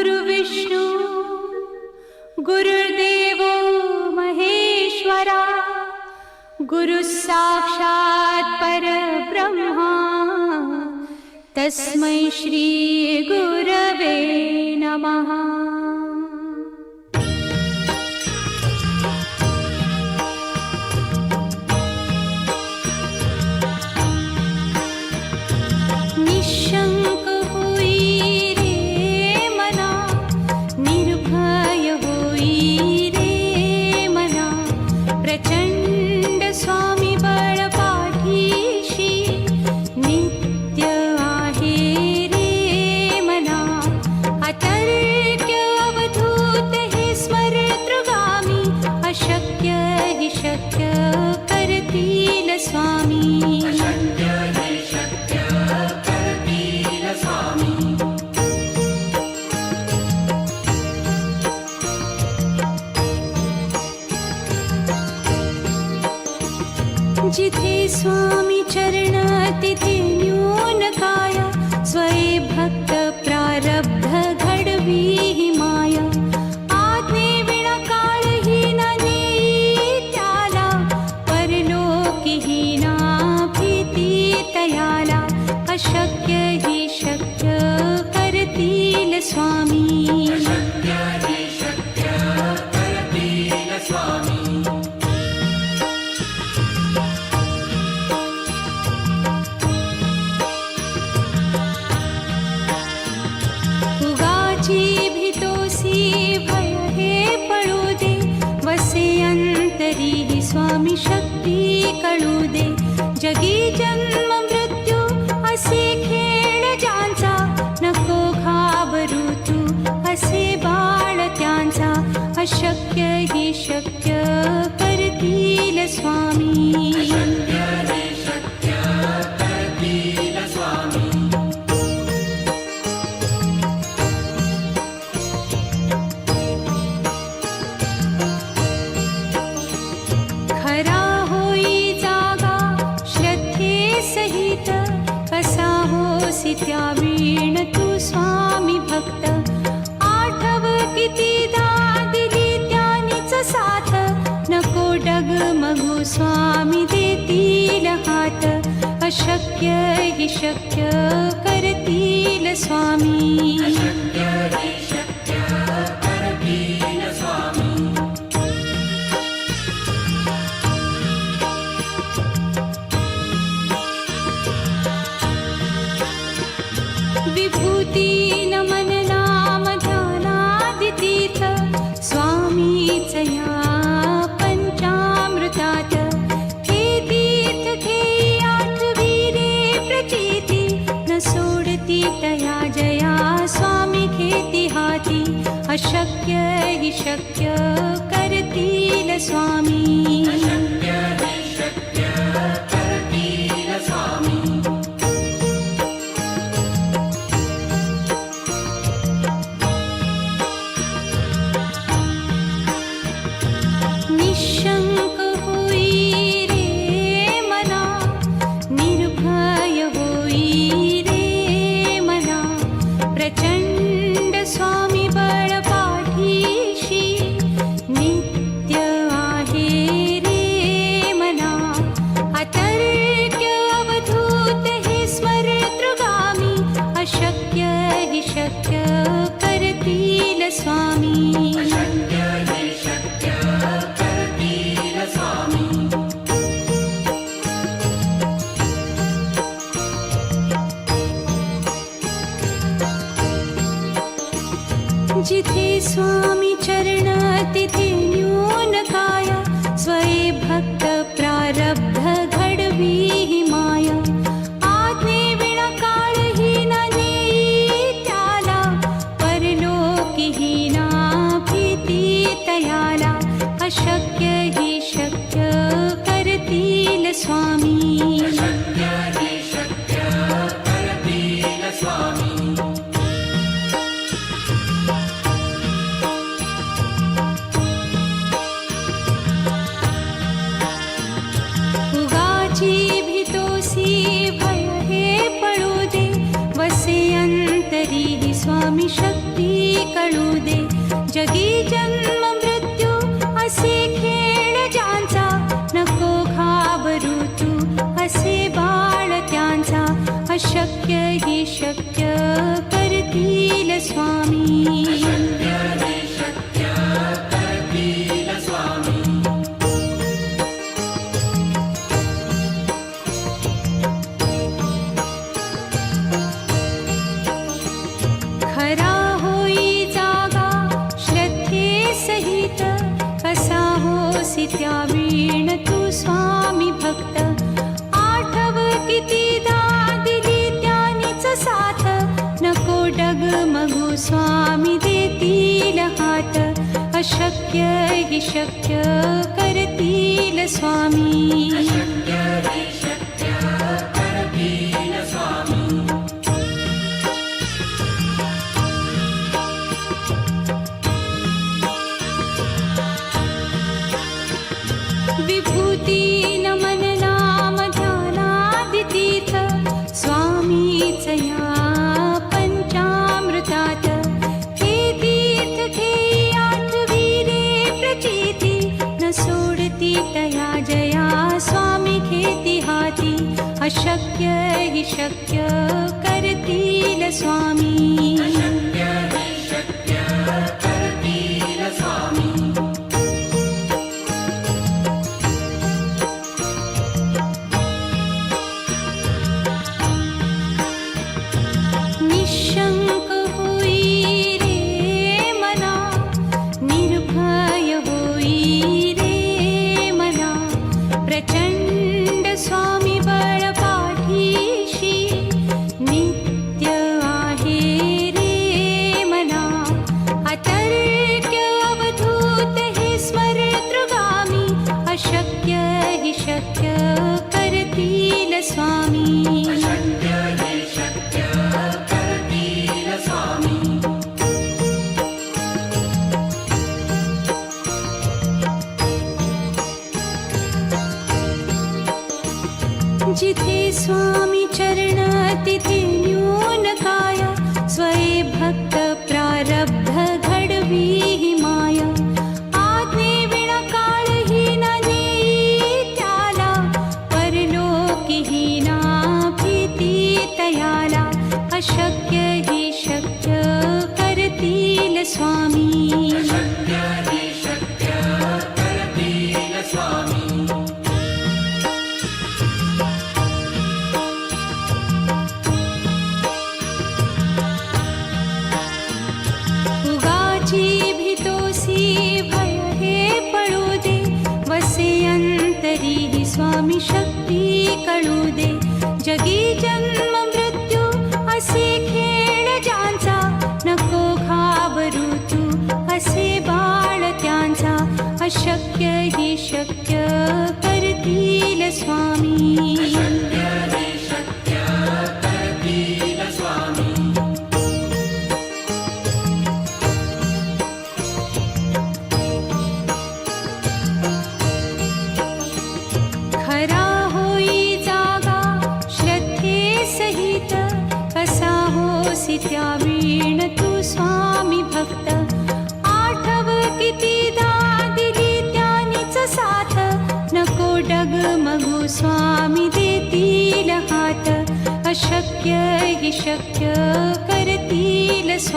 गुरुविष्णू गुरुर्देवो महेश्वरा गुरु साक्षात् परब्रह्मा तस्मै श्री गुरवे नमः। निशंक होई रे मना, निर्भय होई रे मना, प्रचंड स्वामी बळ पाठीशी नित्य आहे रे मना। अतर्क्य अवधूत हे स्मरतृगामी, अशक्य हि शक्य करतील स्वामी। जिथे स्वामी चरण तिथे न्यून काया, स्वये भक्त प्रारब्ध घडवी ही माया। आज्ञे विना काळही न नेई त्याला, परलोकी ही ना भीती तयाला। अशक्य ही शक्य करतील स्वामी। स्वामी शक्ती कळू दे, जगी जन्म मृत्यू असे खेळ ज्यांचा, नको घाबरू तू असे बाळ त्यांचा। अशक्य ही शक्य करतील स्वामी। त्या वीण तू स्वामी भक्त, आठव कितीदा दिली त्यानीच साथ। नको डगमगू स्वामी देतील हात, अशक्य हि शक्य करतील स्वामी। विभूती नमन नाम ध्यानादितीर्थ, स्वामीच या पंचामृतात। हे तीर्थ घेई आठवी रे प्रचिती, न सोडती तया जया स्वामी घेती हाती। अशक्य हि शक्य करतील स्वामी। निशंक होई रे मना, निर्भय होई रे मना, प्रचंड स्वामी बळ पाठीशी नित्य आहे रे मना। अतर्क्य अवधूत हे स्मरतृगामी, अशक्य हि शक्य करतील स्वामी। जिथे स्वामी चरण तिथे न्यून काया, स्वये भक्त प्रारब्ध घडवी ही माया। आज्ञे विना काळही न नेई त्याला, परलोकी ही ना भीती तयाला। अशक्य ही शक्य करतील स्वामी। करतील स्वामी. खरा होई जागा श्रद्धे सहित, कसा होसी त्या वीण तू स्वामी भक्त. आठव कितीदा दिली त्यानीच साथ, नको डगमगू स्वामी देतील हात. अशक्य हि शक्य करतील स्वामी. विभूती नमन नाम ध्यानादितीर्थ, स्वामीच या पंचामृतात. हे तीर्थ घेई आठवी रे प्रचिती, न सोडती तया जया स्वामी घेती हाती. अशक्य हि शक्य करतील स्वामी. निशंक होई रे मना, निर्भय होई रे मना. प्रचंड स्वामी बळ पाठीशी, नित्य आहे रे मना. अतर्क्य अवधूत हे स्मरतृगामी, अशक्य हि शक्य करतील स्वामी. जिथे स्वामी चरण तिथे न्यून काया, स्वये भक्त प्रारब्ध घडवी ही माया. आज्ञे विना काळही न नेई त्याला, परलोकीही ना भीती तयाला. अशक्य हि शक्य करतील स्वामी. उगाची भीतोसी भय हे पळू दे, वसे अंतरी ही स्वामी शक्ती कळू दे. जगी जन्म मृत्यू असे खेळ ज्यांचा, नको घाबरू तू असे बाळ त्यांचा. अशक्य हि शक्य करतील स्वामी. खरा होई जागा श्रद्धे सहित, कसा होसी त्या वीण तू स्वामी भक्त. आठव कितीदा दिली त्यानीच साथ, नको डगमगू स्वामी देतील हात. अशक्य हि शक्य करतील स्वामी.